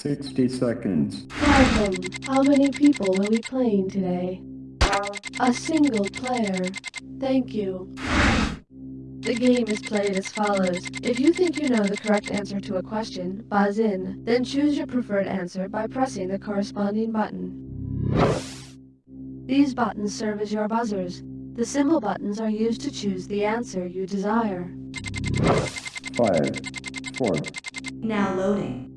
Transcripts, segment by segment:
60 seconds. Welcome. How many people will be playing today? A single player. Thank you. The game is played as follows. If you think you know the correct answer to a question, buzz in. Then choose your preferred answer by pressing the corresponding button. These buttons serve as your buzzers. The symbol buttons are used to choose the answer you desire. 5, 4. Now loading.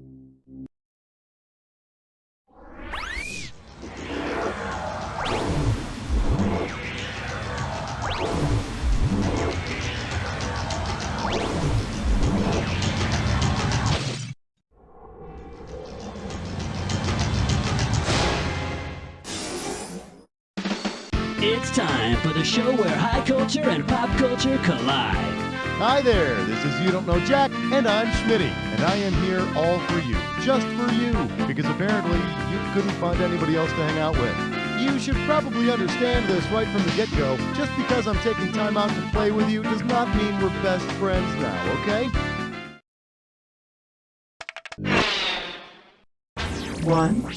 It's time for the show where high culture and pop culture collide. Hi there, this is You Don't Know Jack, and I'm Schmitty, and I am here all for you, just for you, because apparently you couldn't find anybody else to hang out with. You should probably understand this right from the get-go. Just because I'm taking time out to play with you does not mean we're best friends now, okay? 1.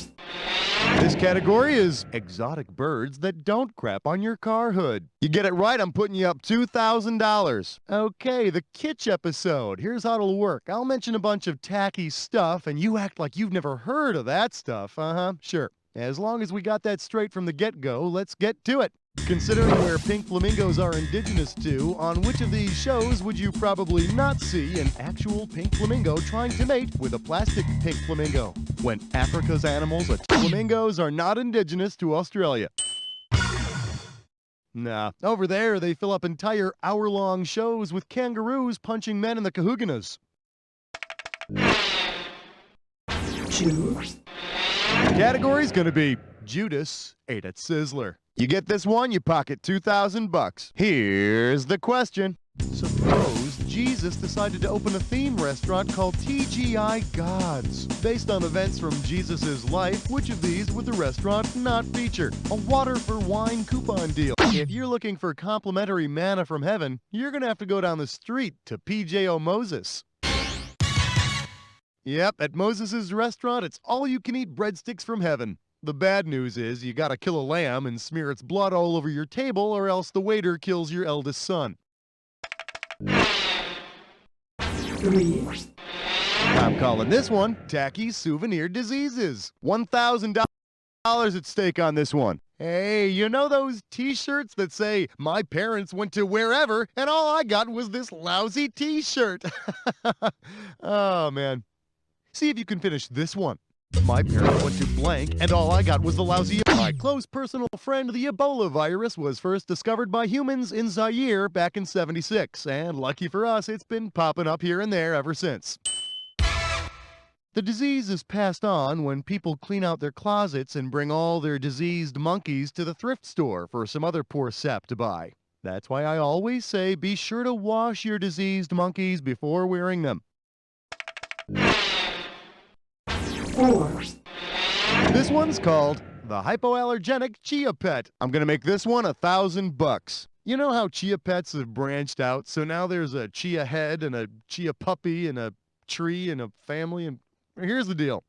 This category is exotic birds that don't crap on your car hood. You get it right, I'm putting you up $2,000. Okay, the Kitsch episode. Here's how it'll work. I'll mention a bunch of tacky stuff, and you act like you've never heard of that stuff. Sure. As long as we got that straight from the get-go, let's get to it. Considering where pink flamingos are indigenous to, on which of these shows would you probably not see an actual pink flamingo trying to mate with a plastic pink flamingo? When Africa's animals, flamingos are not indigenous to Australia. Nah, over there they fill up entire hour-long shows with kangaroos punching men in the kahuganas. 2. The category's gonna be Judas ate at Sizzler. You get this one, you pocket $2,000. Here's the question. Suppose Jesus decided to open a theme restaurant called TGI Gods. Based on events from Jesus' life, which of these would the restaurant not feature? A water for wine coupon deal. If you're looking for complimentary manna from heaven, you're gonna have to go down the street to PJO Moses. Yep, at Moses' restaurant, it's all-you-can-eat breadsticks from heaven. The bad news is you gotta kill a lamb and smear its blood all over your table, or else the waiter kills your eldest son. 3. I'm calling this one Tacky Souvenir Diseases. $1,000 at stake on this one. Hey, you know those t-shirts that say, "My parents went to wherever, and all I got was this lousy t-shirt"? Oh, man. See if you can finish this one. My parents went to blank, and all I got was the lousy... My close personal friend, the Ebola virus, was first discovered by humans in Zaire back in '76, and lucky for us, it's been popping up here and there ever since. The disease is passed on when people clean out their closets and bring all their diseased monkeys to the thrift store for some other poor sap to buy. That's why I always say be sure to wash your diseased monkeys before wearing them. 4. This one's called the hypoallergenic Chia Pet. I'm gonna make this one $1,000. You know how Chia Pets have branched out, so now there's a Chia head and a Chia puppy and a tree and a family, and here's the deal.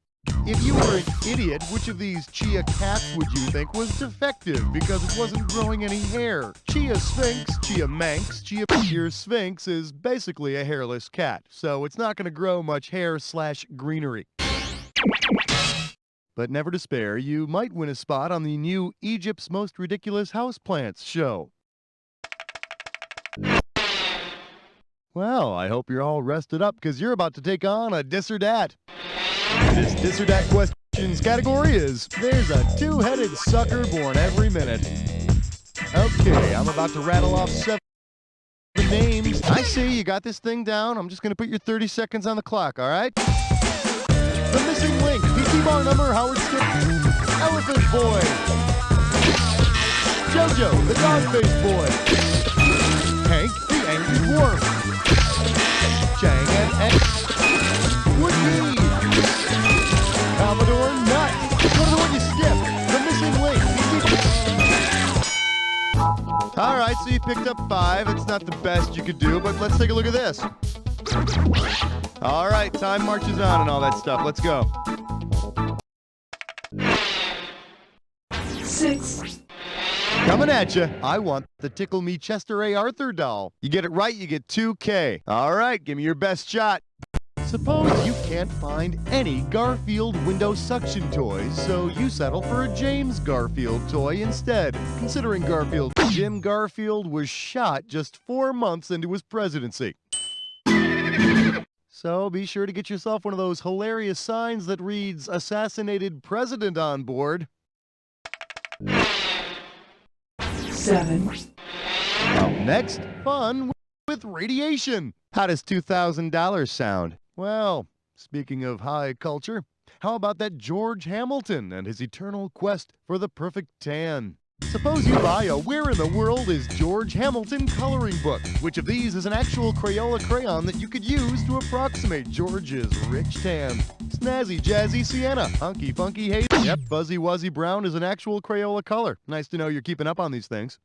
If you were an idiot, which of these Chia cats would you think was defective because it wasn't growing any hair? Chia Sphinx, Chia Manx, Your Sphinx is basically a hairless cat, so it's not gonna grow much hair/greenery. But never despair, you might win a spot on the new Egypt's Most Ridiculous Houseplants show. Well, I hope you're all rested up because you're about to take on a Dissert. This Dissert questions category is, there's a two-headed sucker born every minute. Okay, I'm about to rattle off 7 names. I see you got this thing down. I'm just going to put your 30 seconds on the clock, all right? The Missing Link, PC bar number, Howard Skip, Elephant Boy, JoJo, the Dog-Faced Boy, Hank, the Angry Dwarf, Chang and X, Woody, Commodore Nut, what are the one you skipped? The Missing Link, PC... All right, so you picked up 5. It's not the best you could do, but let's take a look at this. All right, time marches on and all that stuff. Let's go. 6. Coming at you. I want the Tickle Me Chester A. Arthur doll. You get it right, you get 2K. All right, give me your best shot. Suppose you can't find any Garfield window suction toys, so you settle for a James Garfield toy instead. Considering Jim Garfield was shot just 4 months into his presidency. So be sure to get yourself one of those hilarious signs that reads "Assassinated President" on board. 7. Up next, fun with radiation. How does $2,000 sound? Well, speaking of high culture, how about that George Hamilton and his eternal quest for the perfect tan? Suppose you buy a Where in the World is George Hamilton coloring book. Which of these is an actual Crayola crayon that you could use to approximate George's rich tan? Snazzy Jazzy Sienna, Hunky Funky Haze. Yep, Fuzzy Wuzzy Brown is an actual Crayola color. Nice to know you're keeping up on these things.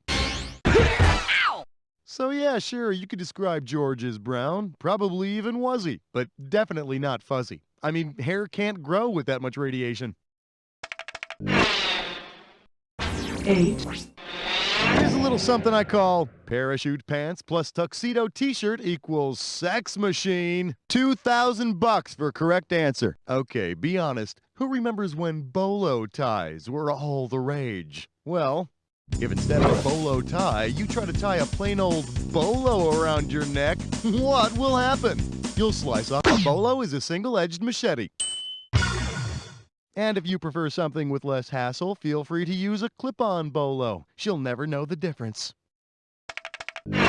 So yeah, sure, you could describe George as brown, probably even wuzzy, but definitely not fuzzy. I mean, hair can't grow with that much radiation. 8. Here's a little something I call parachute pants plus tuxedo t-shirt equals sex machine. $2,000 for correct answer. Okay, be honest. Who remembers when bolo ties were all the rage? Well, if instead of a bolo tie, you try to tie a plain old bolo around your neck, what will happen? You'll slice off. A bolo is a single-edged machete. And if you prefer something with less hassle, feel free to use a clip-on bolo. She'll never know the difference. 9.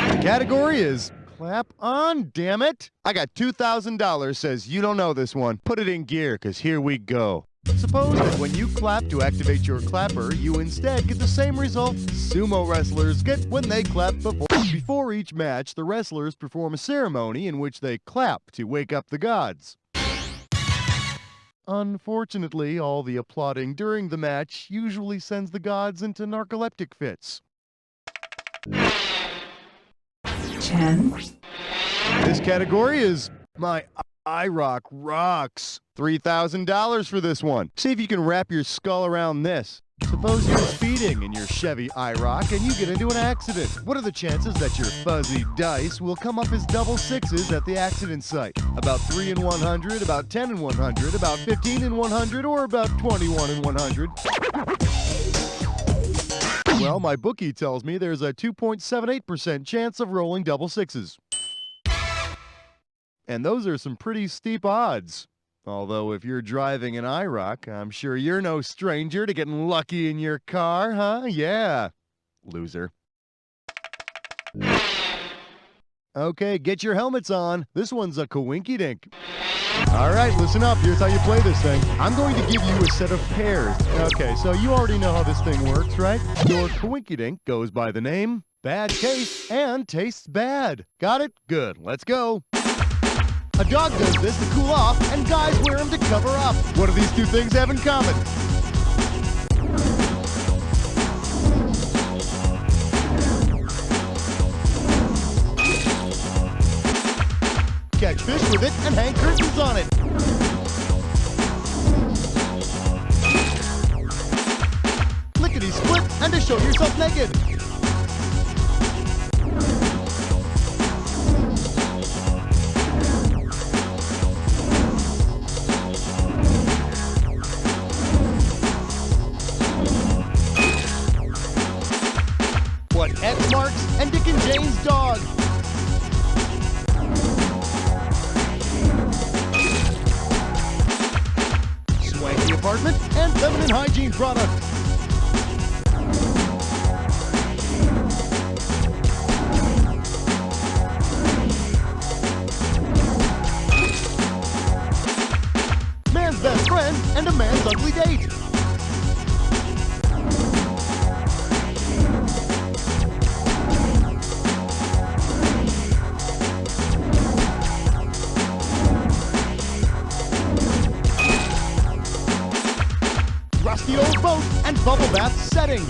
The category is clap on, damn it. I got $2,000 says you don't know this one. Put it in gear, because here we go. Suppose that when you clap to activate your clapper, you instead get the same result sumo wrestlers get when they clap before. Before each match, the wrestlers perform a ceremony in which they clap to wake up the gods. Unfortunately, all the applauding during the match usually sends the gods into narcoleptic fits. 10. This category is my irock rocks. $3,000 for this one. See if you can wrap your skull around this. Suppose you're speeding in your Chevy irock and you get into an accident. What are the chances that your fuzzy dice will come up as double sixes at the accident site? About 3 in 100, about 10 in 100, about 15 in 100, or about 21 in 100? Well, my bookie tells me there's a 2.78% chance of rolling double sixes. And those are some pretty steep odds. Although if you're driving an irock, I'm sure you're no stranger to getting lucky in your car, huh? Yeah. Loser. Okay, get your helmets on. This one's a coinky dink. All right, listen up. Here's how you play this thing. I'm going to give you a set of pairs. Okay, so you already know how this thing works, right? Your coinky dink goes by the name Bad Case and tastes bad. Got it? Good. Let's go. A dog does this to cool off, and guys wear them to cover up. What do these two things have in common? Catch fish with it and hang curtains on it. Lickety-split and to show yourself naked. What X marks and Dick and Jane's dog. Swanky apartment and feminine hygiene product. Man's best friend and a man's ugly date. Rusty old boat and bubble bath setting.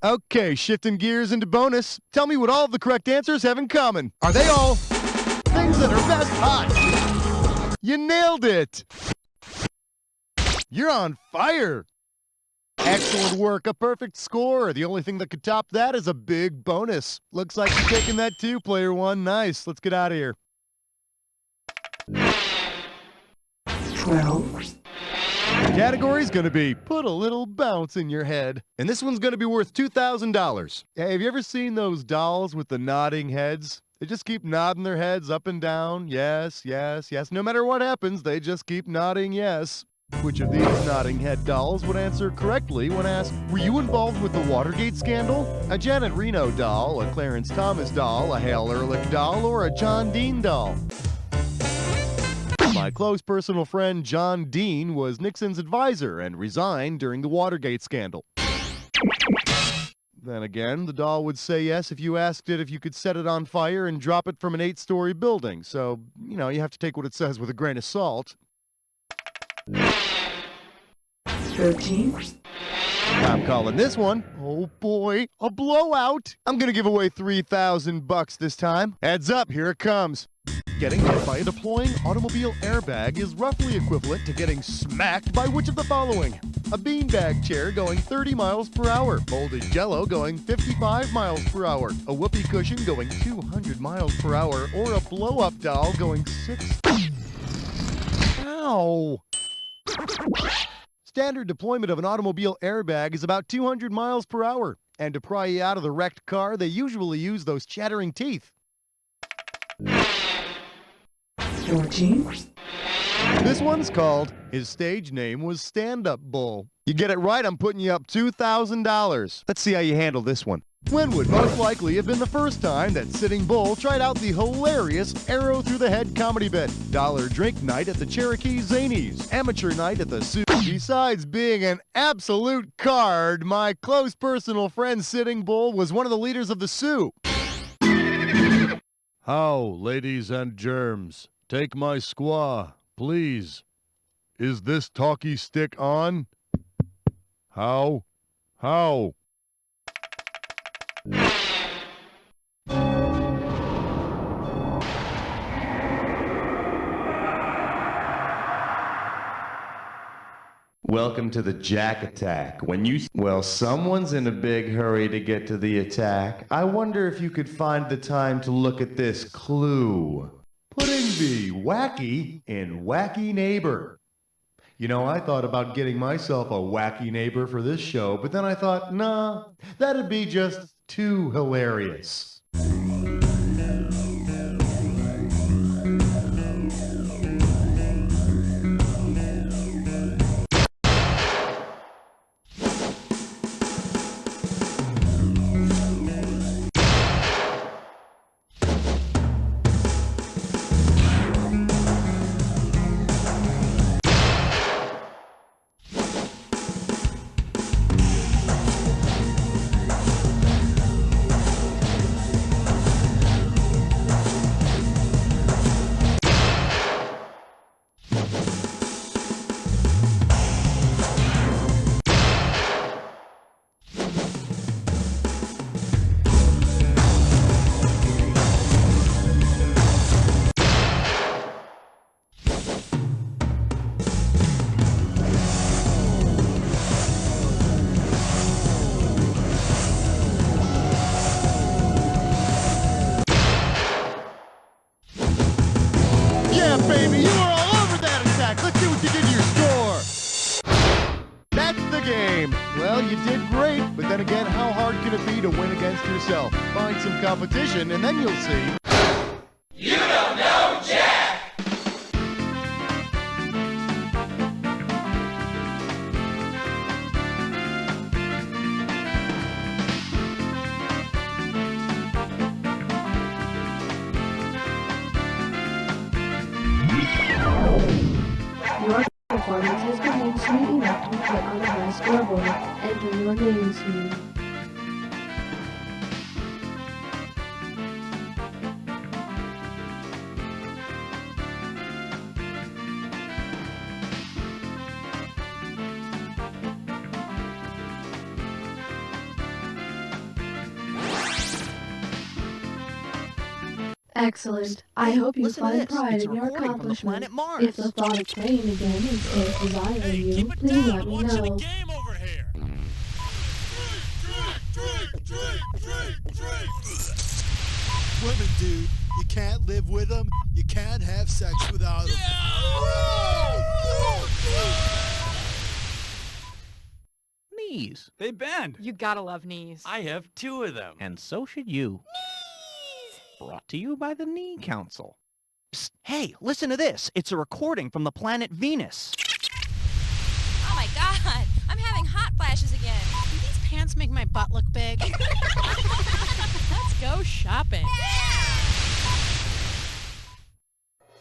Okay, shifting gears into bonus. Tell me what all of the correct answers have in common. Are they all things at her best hot. You nailed it. You're on fire. Excellent work, a perfect score. The only thing that could top that is a big bonus. Looks like you're taking that too, player one. Nice, let's get out of here. 12, The category's gonna be put a little bounce in your head. And this one's gonna be worth $2,000. Hey, have you ever seen those dolls with the nodding heads? They just keep nodding their heads up and down. Yes, yes, yes. No matter what happens, they just keep nodding yes. Which of these nodding head dolls would answer correctly when asked, were you involved with the Watergate scandal? A Janet Reno doll, a Clarence Thomas doll, a Hale Ehrlich doll, or a John Dean doll? My close personal friend John Dean was Nixon's advisor and resigned during the Watergate scandal. Then again, the doll would say yes if you asked it if you could set it on fire and drop it from an 8-story building. So, you have to take what it says with a grain of salt. 13, I'm calling this one, oh boy, a blowout. I'm gonna give away $3,000 this time. Heads up, here it comes. Getting hit by a deploying automobile airbag is roughly equivalent to getting smacked by which of the following? A beanbag chair going 30 miles per hour, molded jello going 55 miles per hour, a whoopee cushion going 200 miles per hour, or a blow-up doll going 6... Ow! Standard deployment of an automobile airbag is about 200 miles per hour, and to pry you out of the wrecked car, they usually use those chattering teeth. 14, This one's called, his stage name was Standup Bull. You get it right, I'm putting you up $2,000. Let's see how you handle this one. When would most likely have been the first time that Sitting Bull tried out the hilarious arrow through the head comedy bit? Dollar drink night at the Cherokee Zanies, amateur night at the Sioux. Besides being an absolute card, my close personal friend Sitting Bull was one of the leaders of the Sioux. How, ladies and germs, take my squaw, please. Is this talkie stick on? How? How? Welcome to the Jack Attack. Well, someone's in a big hurry to get to the attack. I wonder if you could find the time to look at this clue. Putting the wacky in wacky neighbor. I thought about getting myself a wacky neighbor for this show, but then I thought, nah, that'd be just too hilarious. Baby, you were all over that attack. Let's see what you did to your score. That's the game. Well, you did great, but then again, how hard can it be to win against yourself? Find some competition, and then you'll see. You don't know Jack! Your performance has been deemed sweet enough to be put on the high scoreboard. Enter your name screen. Excellent. I hope you Listen to find this. pride It's in your recording from the planet accomplishment. Mars. If the thought of playing again is still desiring Hey, you, keep it please down. let I'm me watching know. a game over here. Women, dude. You can't live with them. You can't have sex without them. Knees. They bend. You gotta love knees. I have 2 of them. And so should you. Knees! Brought to you by the Knee Council. Psst, hey, listen to this. It's a recording from the planet Venus. Oh my god, I'm having hot flashes again. Do these pants make my butt look big? Let's go shopping.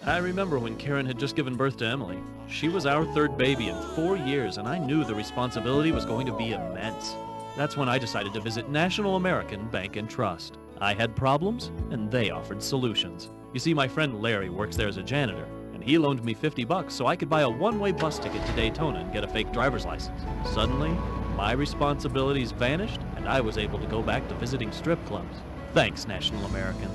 I remember when Karen had just given birth to Emily. She was our 3rd baby in 4 years, and I knew the responsibility was going to be immense. That's when I decided to visit National American Bank and Trust. I had problems, and they offered solutions. You see, my friend Larry works there as a janitor, and he loaned me $50 so I could buy a one-way bus ticket to Daytona and get a fake driver's license. Suddenly, my responsibilities vanished, and I was able to go back to visiting strip clubs. Thanks, National American.